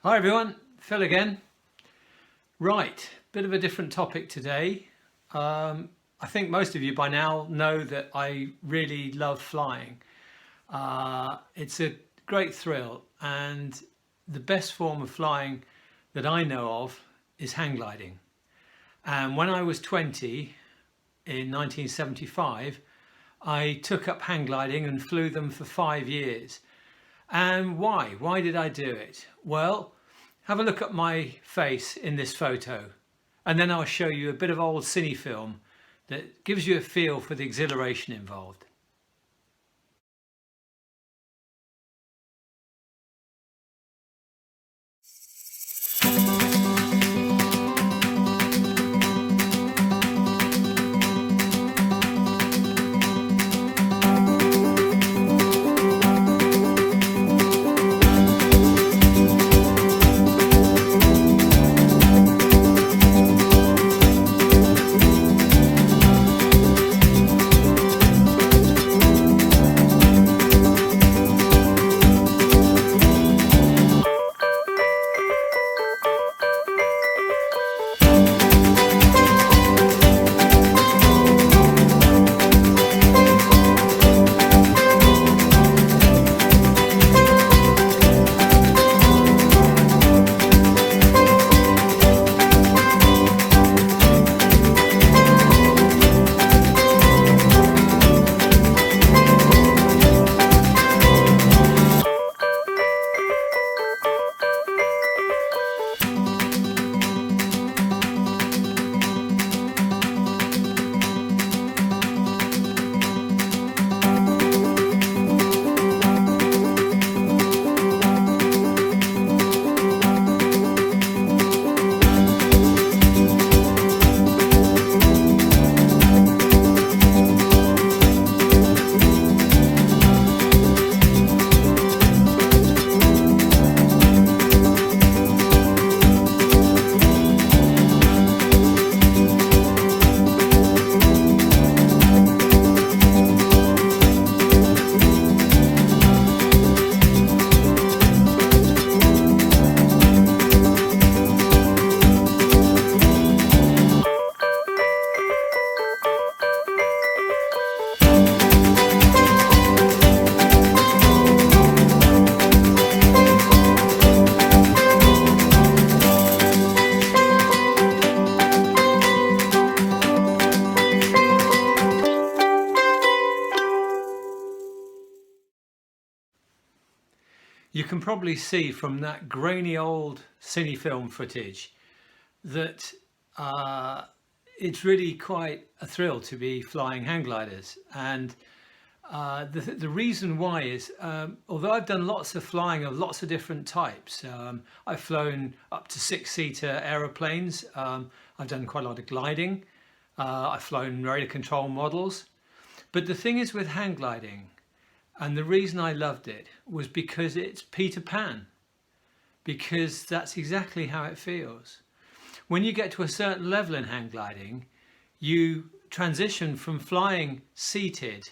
Hi everyone, Phil again. Right, bit of a different topic today. I think most of you by now know that I really love flying. It's a great thrill, and the best form of flying that I know of is hang gliding. And when I was 20 in 1975, I took up hang gliding and flew them for 5 years. And why? Why did I do it? Well, have a look at my face in this photo, and then I'll show you a bit of old cine film that gives you a feel for the exhilaration involved. You can probably see from that grainy old cine film footage that it's really quite a thrill to be flying hang gliders. And the reason why is, although I've done lots of flying of lots of different types, I've flown up to 6-seater aeroplanes, I've done quite a lot of gliding, I've flown radar control models. But the thing is with hang gliding, and the reason I loved it was because it's Peter Pan, because that's exactly how it feels. When you get to a certain level in hang gliding, you transition from flying seated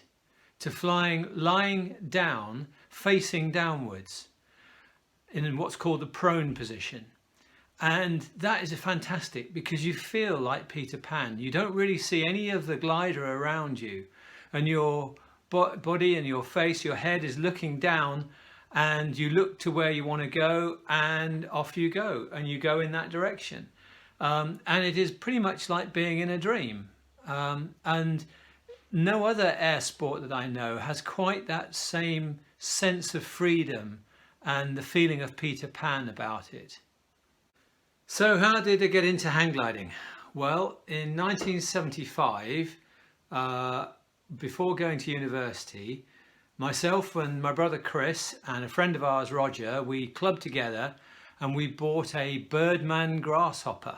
to flying lying down, facing downwards in what's called the prone position. And that is fantastic because you feel like Peter Pan. You don't really see any of the glider around you, and your body and your face, your head is looking down, and you look to where you want to go, and off you go, and you go in that direction. And it is pretty much like being in a dream. And no other air sport that I know has quite that same sense of freedom and the feeling of Peter Pan about it. So how did I get into hang gliding? Well, in 1975, before going to university, myself and my brother Chris and a friend of ours, Roger, we clubbed together and we bought a Birdman grasshopper.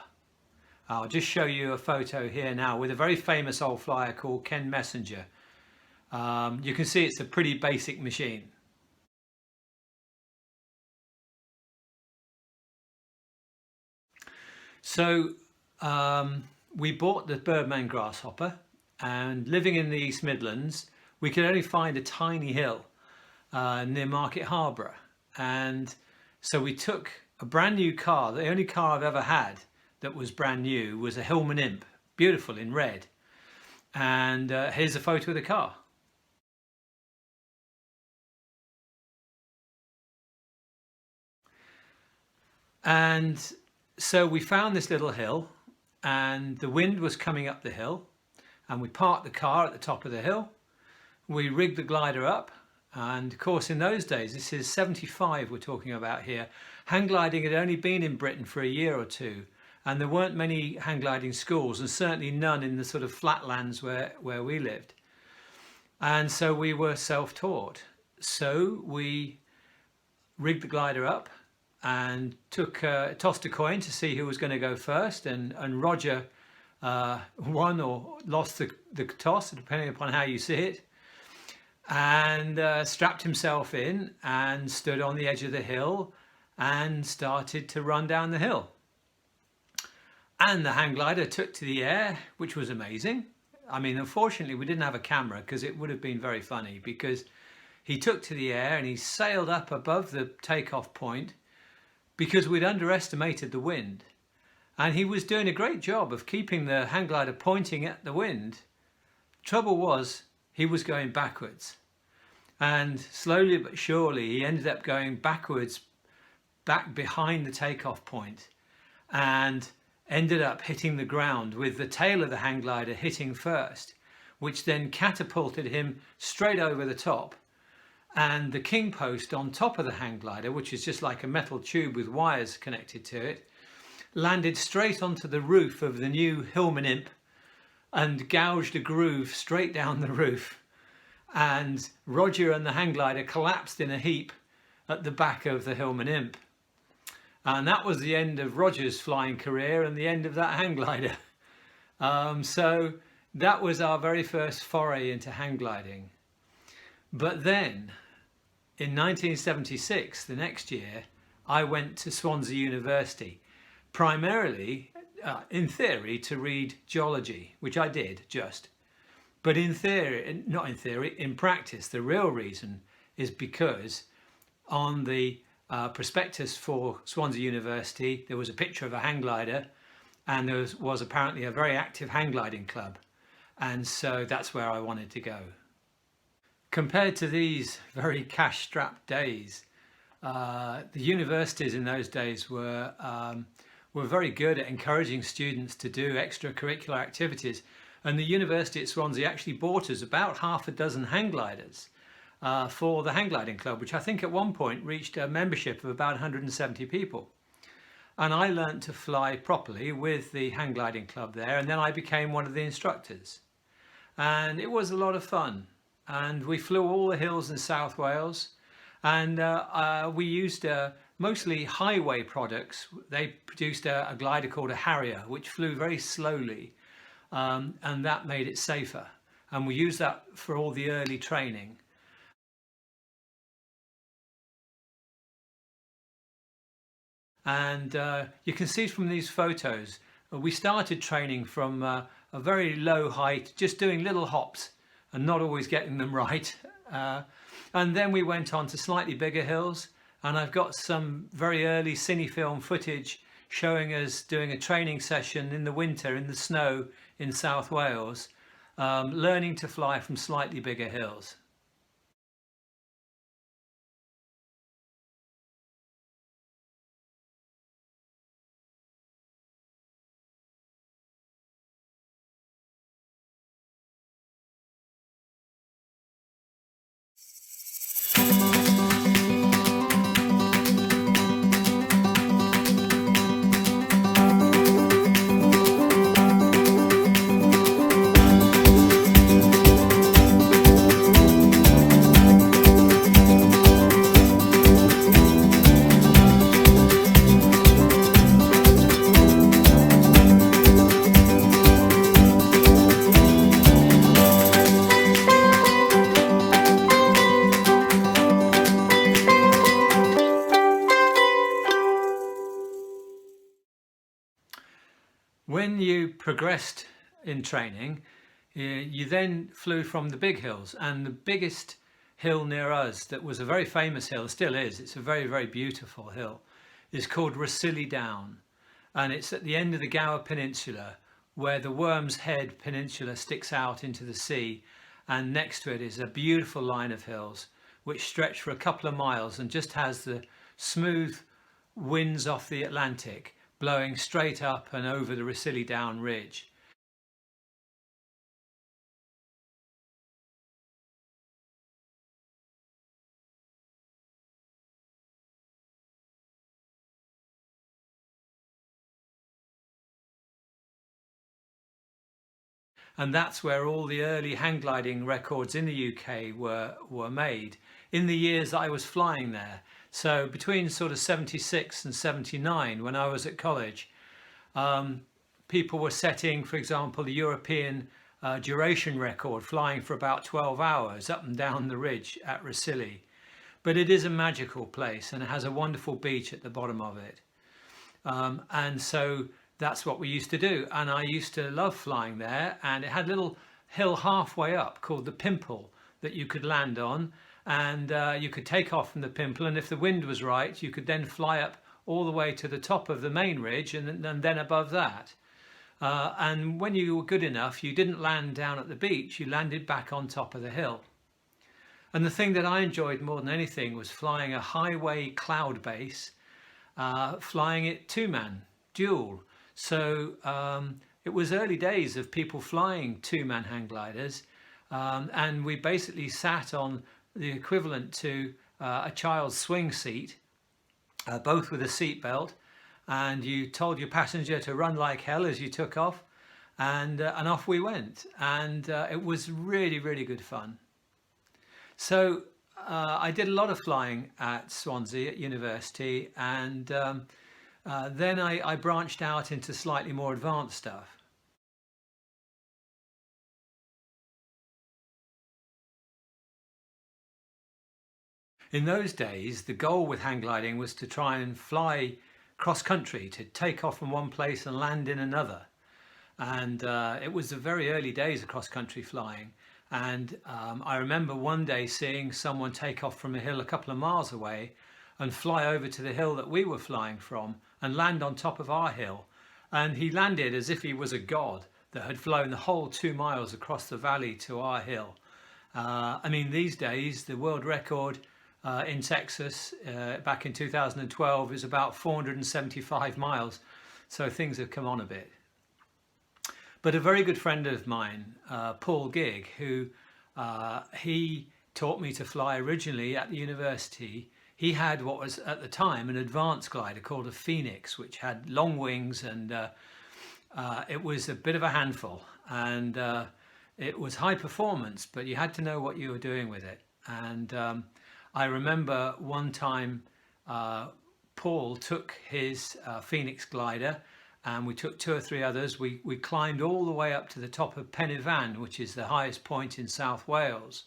I'll just show you a photo here now with a very famous old flyer called Ken Messenger. You can see it's a pretty basic machine. So we bought the Birdman grasshopper, and living in the East Midlands, we could only find a tiny hill near Market Harborough. And so we took a brand new car. The only car I've ever had that was brand new was a Hillman Imp, beautiful in red. And here's a photo of the car. And so we found this little hill, and the wind was coming up the hill, and we parked the car at the top of the hill. We rigged the glider up, and of course in those days, this is 75 we're talking about here, hang gliding had only been in Britain for a year or two, and there weren't many hang gliding schools, and certainly none in the sort of flatlands where we lived. And so we were self-taught. So we rigged the glider up and tossed a coin to see who was going to go first, and Roger won or lost the toss, depending upon how you see it, and strapped himself in and stood on the edge of the hill and started to run down the hill. And the hang glider took to the air, which was amazing. I mean, unfortunately we didn't have a camera, because it would have been very funny, because he took to the air and he sailed up above the takeoff point, because we'd underestimated the wind, and he was doing a great job of keeping the hang glider pointing at the wind. Trouble was, he was going backwards, and slowly but surely he ended up going backwards, back behind the takeoff point, and ended up hitting the ground with the tail of the hang glider hitting first, which then catapulted him straight over the top. And the king post on top of the hang glider, which is just like a metal tube with wires connected to it, landed straight onto the roof of the new Hillman Imp and gouged a groove straight down the roof. And Roger and the hang glider collapsed in a heap at the back of the Hillman Imp. And that was the end of Roger's flying career and the end of that hang glider. So that was our very first foray into hang gliding. But then, in 1976, the next year, I went to Swansea University, primarily, in theory, to read geology, which I did just. But in theory, not in theory, in practice, the real reason is because on the prospectus for Swansea University, there was a picture of a hang glider, and there was apparently a very active hang gliding club. And so that's where I wanted to go. Compared to these very cash-strapped days, the universities in those days were very good at encouraging students to do extracurricular activities, and the university at Swansea actually bought us about half a dozen hang gliders for the hang gliding club, which I think at one point reached a membership of about 170 people. And I learnt to fly properly with the hang gliding club there, and then I became one of the instructors, and it was a lot of fun. And we flew all the hills in South Wales, and we used mostly highway products. They produced a glider called a Harrier, which flew very slowly, and that made it safer. And we used that for all the early training. And you can see from these photos, we started training from a very low height, just doing little hops and not always getting them right. And then we went on to slightly bigger hills, and I've got some very early cine film footage showing us doing a training session in the winter in the snow in South Wales, learning to fly from slightly bigger hills. When you progressed in training, you then flew from the big hills, and the biggest hill near us that was a very famous hill, still is, it's a very, very beautiful hill, is called Rossilli Down, and it's at the end of the Gower Peninsula where the Worm's Head Peninsula sticks out into the sea, and next to it is a beautiful line of hills which stretch for a couple of miles and just has the smooth winds off the Atlantic blowing straight up and over the Rossilli Down ridge. And that's where all the early hang gliding records in the UK were made in the years that I was flying there. So between sort of 76 and 79, when I was at college, people were setting, for example, the European duration record, flying for about 12 hours up and down the ridge at Rossilli. But it is a magical place and it has a wonderful beach at the bottom of it. And so that's what we used to do. And I used to love flying there, and it had a little hill halfway up called the Pimple that you could land on, and you could take off from the Pimple, and if the wind was right, you could then fly up all the way to the top of the main ridge and then above that. And when you were good enough, you didn't land down at the beach, you landed back on top of the hill. And the thing that I enjoyed more than anything was flying a highway cloud base, flying it two-man, dual. So it was early days of people flying two-man hang gliders, and we basically sat on the equivalent to a child's swing seat, both with a seat belt, and you told your passenger to run like hell as you took off, and off we went, and it was really, really good fun. So I did a lot of flying at Swansea at university, and then I branched out into slightly more advanced stuff. In those days, the goal with hang gliding was to try and fly cross country, to take off from one place and land in another. And it was the very early days of cross country flying. And I remember one day seeing someone take off from a hill a couple of miles away and fly over to the hill that we were flying from and land on top of our hill. And he landed as if he was a god that had flown the whole 2 miles across the valley to our hill. I mean, these days, the world record in Texas back in 2012 is about 475 miles. So things have come on a bit. But a very good friend of mine, Paul Gigg, who he taught me to fly originally at the university. He had what was at the time an advanced glider called a Phoenix, which had long wings, and it was a bit of a handful, and it was high performance, but you had to know what you were doing with it. And I remember one time Paul took his Phoenix glider, and we took 2 or 3 others. We climbed all the way up to the top of Pen y Fan, which is the highest point in South Wales.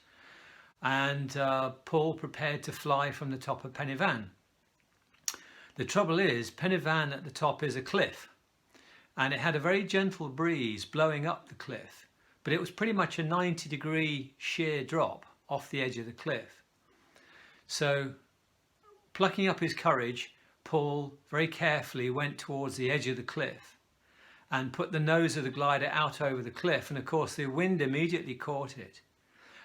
And Paul prepared to fly from the top of Pen y Fan. The trouble is, Pen y Fan at the top is a cliff, and it had a very gentle breeze blowing up the cliff, but it was pretty much a 90-degree sheer drop off the edge of the cliff. So, plucking up his courage, Paul very carefully went towards the edge of the cliff and put the nose of the glider out over the cliff, and of course the wind immediately caught it.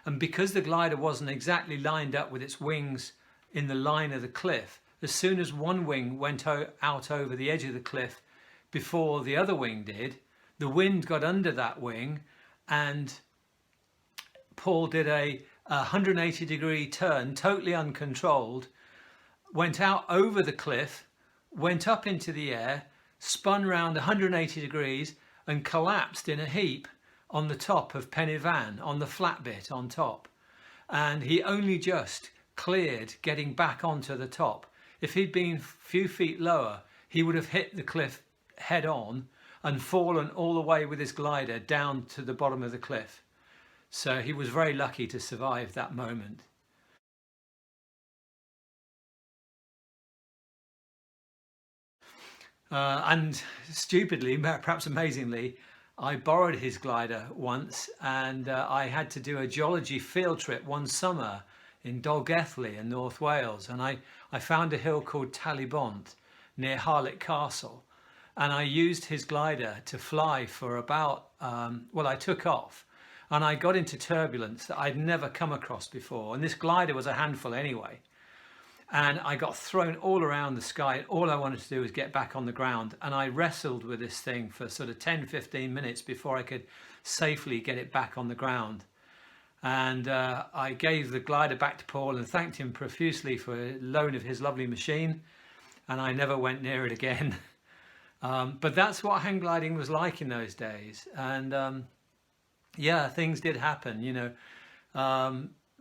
And because the glider wasn't exactly lined up with its wings in the line of the cliff, as soon as one wing went out over the edge of the cliff before the other wing did, the wind got under that wing, and Paul did a 180-degree turn, totally uncontrolled, went out over the cliff, went up into the air, spun round 180 degrees and collapsed in a heap on the top of Pen y Fan, on the flat bit on top. And he only just cleared getting back onto the top. If he'd been a few feet lower, he would have hit the cliff head on and fallen all the way with his glider down to the bottom of the cliff. So he was very lucky to survive that moment. And stupidly, perhaps amazingly, I borrowed his glider once, and I had to do a geology field trip one summer in Dolgelly in North Wales, and I found a hill called Talibont. near Harlech Castle, and I used his glider to fly for about, well, I took off and I got into turbulence that I'd never come across before. And this glider was a handful anyway. And I got thrown all around the sky. All I wanted to do was get back on the ground. And I wrestled with this thing for sort of 10, 15 minutes before I could safely get it back on the ground. And I gave the glider back to Paul and thanked him profusely for a loan of his lovely machine. And I never went near it again. But that's what hang gliding was like in those days. And yeah, things did happen, you know,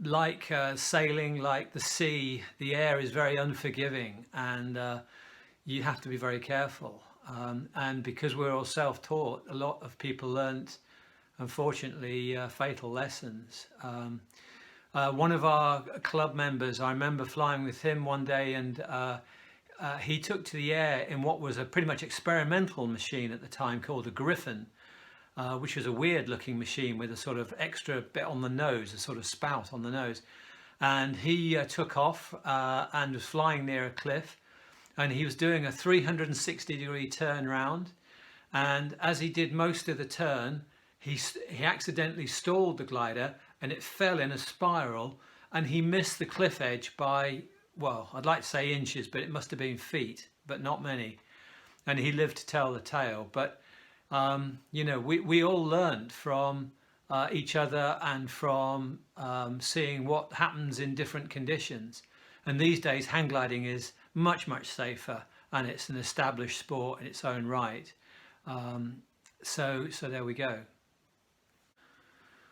like sailing, like the sea, the air is very unforgiving, and you have to be very careful. And because we're all self-taught, a lot of people learnt, unfortunately, fatal lessons. One of our club members, I remember flying with him one day, and he took to the air in what was a pretty much experimental machine at the time called a Griffin, which was a weird looking machine with a sort of extra bit on the nose, a sort of spout on the nose. And he took off and was flying near a cliff, and he was doing a 360-degree turn round. And as he did most of the turn, he accidentally stalled the glider and it fell in a spiral, and he missed the cliff edge by, well, I'd like to say inches, but it must have been feet, but not many. And he lived to tell the tale. But you know, we all learned from each other and from seeing what happens in different conditions. And these days, hang gliding is much, much safer, and it's an established sport in its own right. So there we go.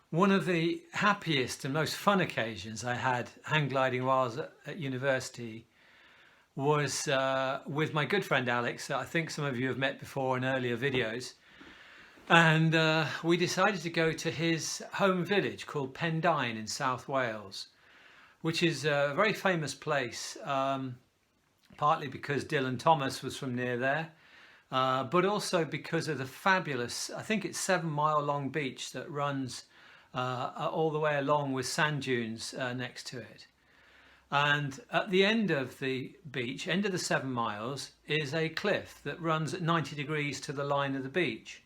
One of the happiest and most fun occasions I had hang gliding while I was at university was with my good friend Alex, that I think some of you have met before in earlier videos. And we decided to go to his home village called Pendine in South Wales, which is a very famous place, partly because Dylan Thomas was from near there, but also because of the fabulous, I think it's 7-mile long beach that runs all the way along with sand dunes next to it. And at the end of the beach, end of the 7 miles, is a cliff that runs at 90 degrees to the line of the beach.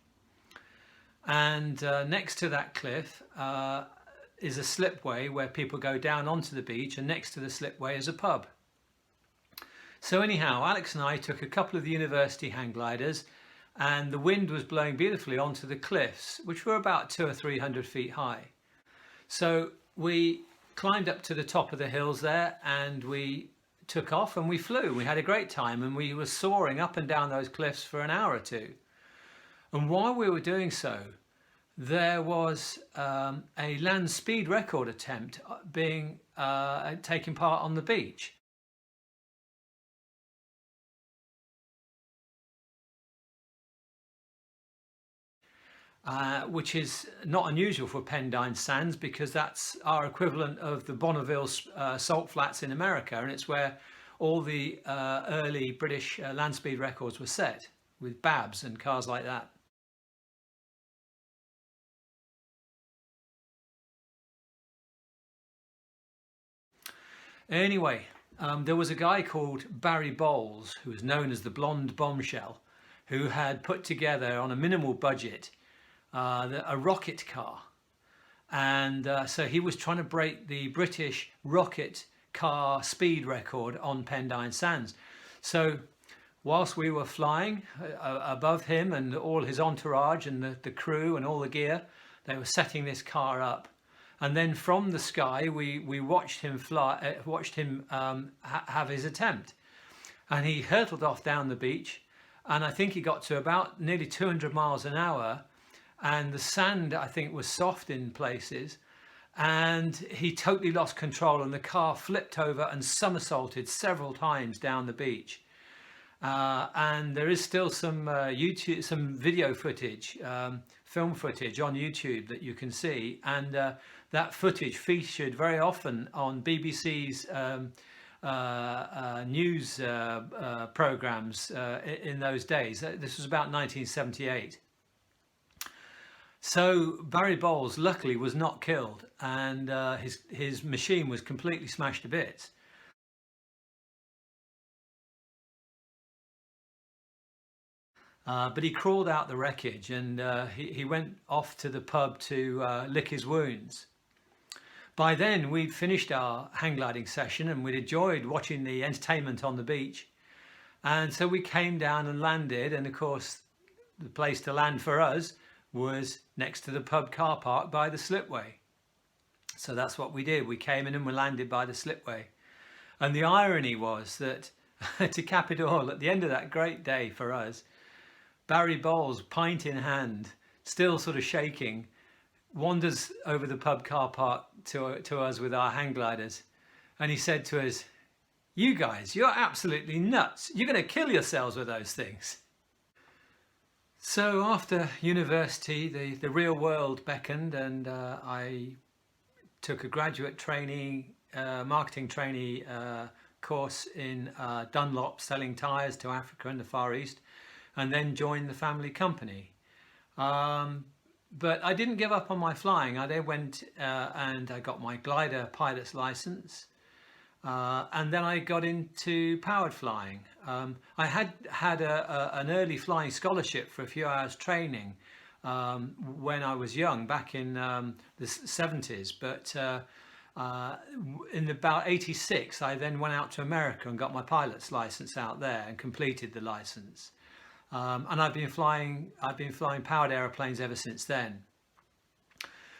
And next to that cliff is a slipway where people go down onto the beach, and next to the slipway is a pub. So anyhow, Alex and I took a couple of the university hang gliders, and the wind was blowing beautifully onto the cliffs, which were about 200 or 300 feet high. So we climbed up to the top of the hills there, and we took off and we flew. We had a great time, and we were soaring up and down those cliffs for an hour or two. And while we were doing so, there was a land speed record attempt being taking part on the beach. Which is not unusual for Pendine Sands, because that's our equivalent of the Bonneville salt flats in America, and it's where all the early British land speed records were set, with Babs and cars like that. Anyway, there was a guy called Barry Bowles, who was known as the Blonde Bombshell, who had put together on a minimal budget a rocket car. And so he was trying to break the British rocket car speed record on Pendine Sands. So whilst we were flying above him and all his entourage and the crew and all the gear, they were setting this car up. And then from the sky, we watched him fly, have his attempt. And he hurtled off down the beach, and I think he got to about nearly 200 miles an hour. And the sand, I think, was soft in places. And he totally lost control, and the car flipped over and somersaulted several times down the beach. And there is still some some video footage, film footage on YouTube that you can see, and that footage featured very often on BBC's news programs in those days. This was about 1978. So Barry Bowles luckily was not killed, and his machine was completely smashed to bits. But he crawled out the wreckage, and he went off to the pub to lick his wounds. By then, we'd finished our hang gliding session and we'd enjoyed watching the entertainment on the beach. And so we came down and landed, and of course, the place to land for us was next to the pub car park by the slipway. So that's what we did. We came in and we landed by the slipway. And the irony was that to cap it all, at the end of that great day for us, Barry Bowles, pint in hand, still sort of shaking, wanders over the pub car park to us with our hang gliders. And he said to us, "You guys, you're absolutely nuts. You're going to kill yourselves with those things." So after university, the real world beckoned, and I took a graduate trainee, marketing trainee course in Dunlop, selling tyres to Africa and the Far East, and then joined the family company. But I didn't give up on my flying. I then went and I got my glider pilot's license. And then I got into powered flying. I had an early flying scholarship for a few hours training when I was young, back in the 70s. But in about 86, I then went out to America and got my pilot's license out there and completed the license. And I've been flying powered aeroplanes ever since then.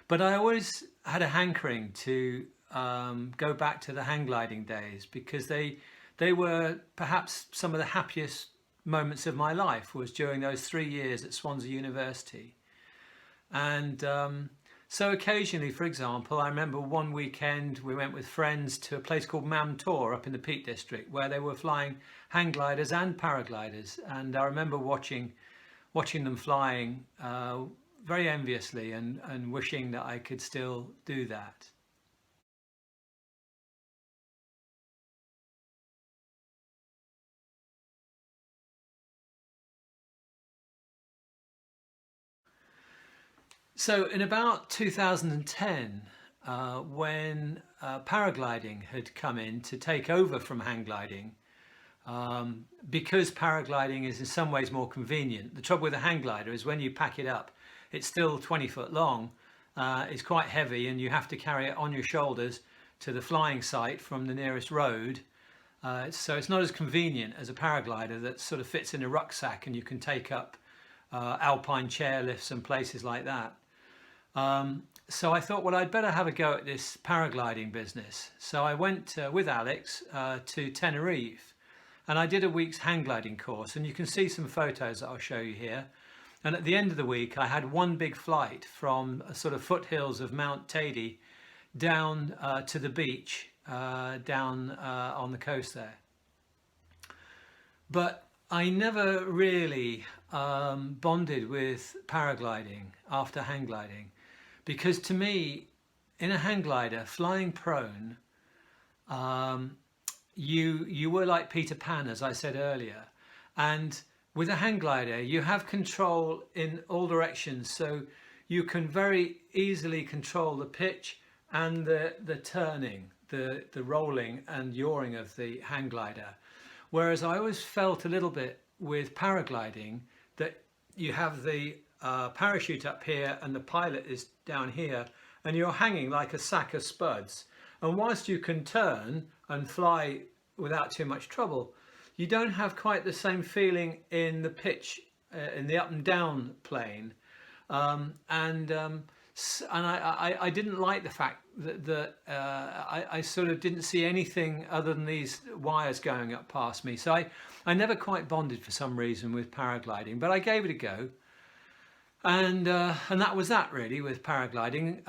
But I always had a hankering to go back to the hang gliding days, because they were perhaps some of the happiest moments of my life was during those 3 years at Swansea University. And so occasionally, for example, I remember one weekend we went with friends to a place called Mam Tor up in the Peak District, where they were flying hang gliders and paragliders. And I remember watching them flying very enviously and wishing that I could still do that. So in about 2010, when paragliding had come in to take over from hang gliding, because paragliding is in some ways more convenient. The trouble with a hang glider is when you pack it up, it's still 20 foot long, it's quite heavy, and you have to carry it on your shoulders to the flying site from the nearest road. So it's not as convenient as a paraglider that sort of fits in a rucksack and you can take up alpine chairlifts and places like that. So I thought, well, I'd better have a go at this paragliding business. So I went with Alex to Tenerife, and I did a week's hang gliding course, and you can see some photos that I'll show you here. And at the end of the week, I had one big flight from sort of foothills of Mount Teide down to the beach down on the coast there. But I never really bonded with paragliding after hang gliding, because to me, in a hang glider, flying prone, you were like Peter Pan, as I said earlier, and with a hang glider, you have control in all directions, so you can very easily control the pitch and the turning, the rolling and yawing of the hang glider. Whereas I always felt a little bit with paragliding that you have the parachute up here and the pilot is down here, and you're hanging like a sack of spuds. And whilst you can turn and fly without too much trouble, you don't have quite the same feeling in the pitch, in the up and down plane. And I didn't like the fact that I sort of didn't see anything other than these wires going up past me. So I never quite bonded for some reason with paragliding, but I gave it a go. And that was that really with paragliding.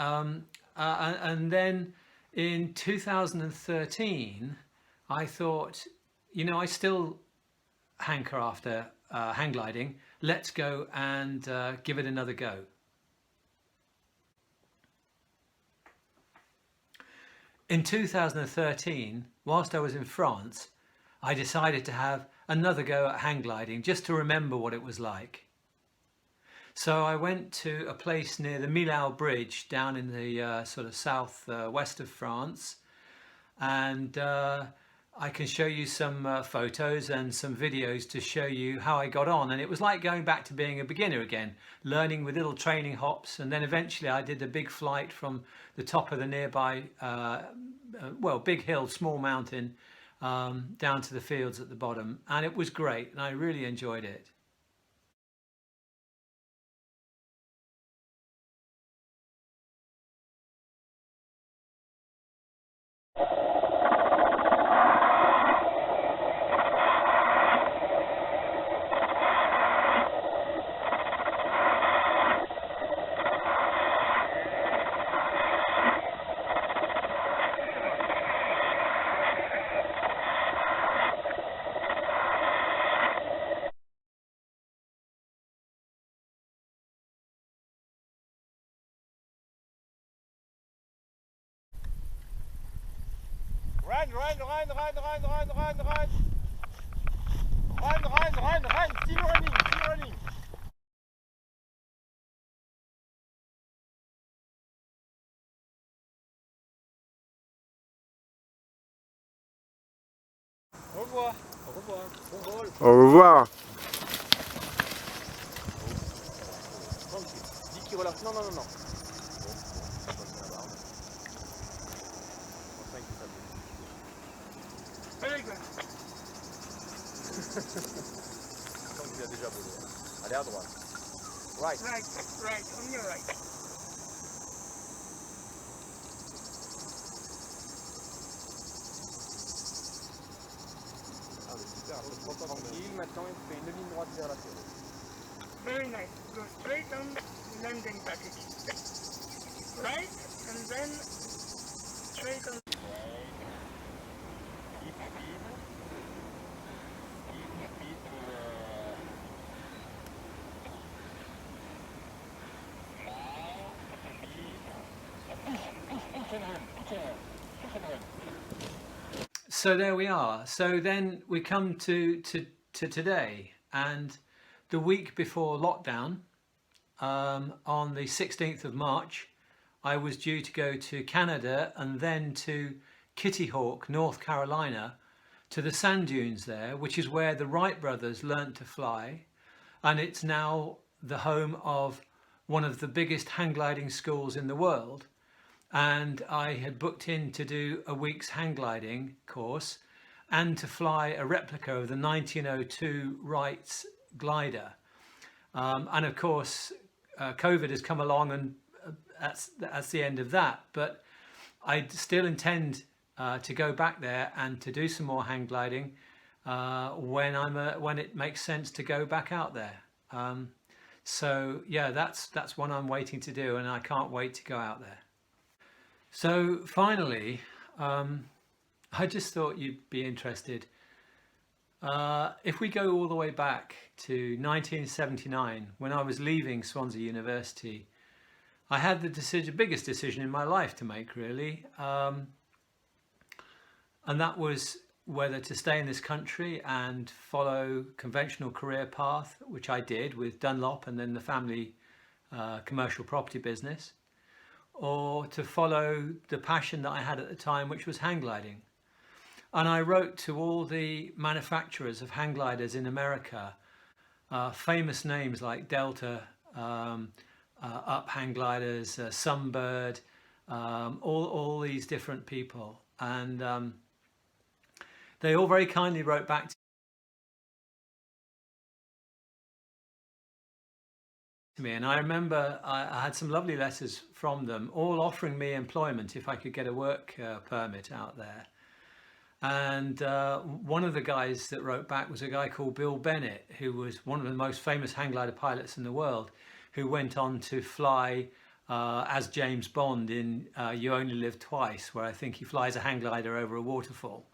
And then in 2013, I thought, you know, I still hanker after hang gliding. Let's go and give it another go. In 2013, whilst I was in France, I decided to have another go at hang gliding just to remember what it was like. So I went to a place near the Millau Bridge down in the sort of south west of France, and I can show you some photos and some videos to show you how I got on, and it was like going back to being a beginner again, learning with little training hops, and then eventually I did a big flight from the top of the nearby well, big hill, small mountain, down to the fields at the bottom, and it was great and I really enjoyed it. Run, run, run, run, run, run, run, run. Run, run, run, run. Still running, still running. Au revoir. Au revoir. Bon vol. Au revoir. Tranquille. Dis qu'il relâche. Non, non, non, non. Allez, quoi. Donc il a déjà volé. Allez à droite. Right. Right, right, on your right. Ah, mais super. Tranquille. Maintenant il fait une ligne droite vers la terre. Very nice. Go straight on landing package. Right, and then straight on. Keep speed. Keep speed So there we are. So then we come to today, and the week before lockdown, on the 16th of March, I was due to go to Canada and then to Kitty Hawk, North Carolina, to the sand dunes there, which is where the Wright brothers learnt to fly, and it's now the home of one of the biggest hang gliding schools in the world. And I had booked in to do a week's hang gliding course and to fly a replica of the 1902 Wright's glider. And of course, COVID has come along, and that's the end of that. But I still intend to go back there and to do some more hang gliding when it makes sense to go back out there. So yeah, that's what I'm waiting to do, and I can't wait to go out there. So finally, I just thought you'd be interested. If we go all the way back to 1979, when I was leaving Swansea University, I had the biggest decision in my life to make, really. And that was whether to stay in this country and follow conventional career path, which I did with Dunlop and then the family commercial property business, or to follow the passion that I had at the time, which was hang gliding. And I wrote to all the manufacturers of hang gliders in America, famous names like Delta, Up hang gliders, Sunbird, all these different people. And they all very kindly wrote back to me, and I remember I had some lovely letters from them, all offering me employment if I could get a work permit out there. And one of the guys that wrote back was a guy called Bill Bennett, who was one of the most famous hang glider pilots in the world, who went on to fly as James Bond in You Only Live Twice, where I think he flies a hang glider over a waterfall.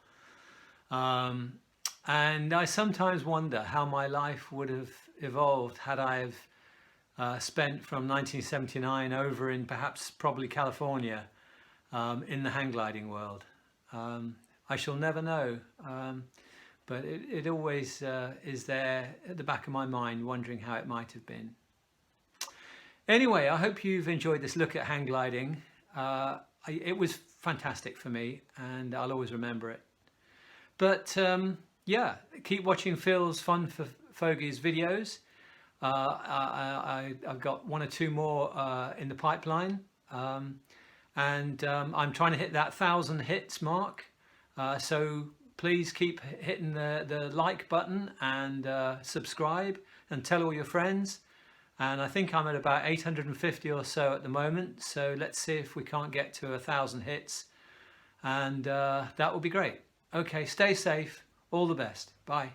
And I sometimes wonder how my life would have evolved had I have spent from 1979 over in probably California, in the hang gliding world. I shall never know, but it always is there at the back of my mind, wondering how it might have been. Anyway, I hope you've enjoyed this look at hang gliding. It was fantastic for me, and I'll always remember it. But yeah, keep watching Phil's Fun for Fogies videos. I've got 1 or 2 more in the pipeline, and I'm trying to hit that 1,000 hits mark. So please keep hitting the like button and subscribe and tell all your friends. And I think I'm at about 850 or so at the moment. So let's see if we can't get to 1,000 hits, and that will be great. Okay, stay safe. All the best. Bye.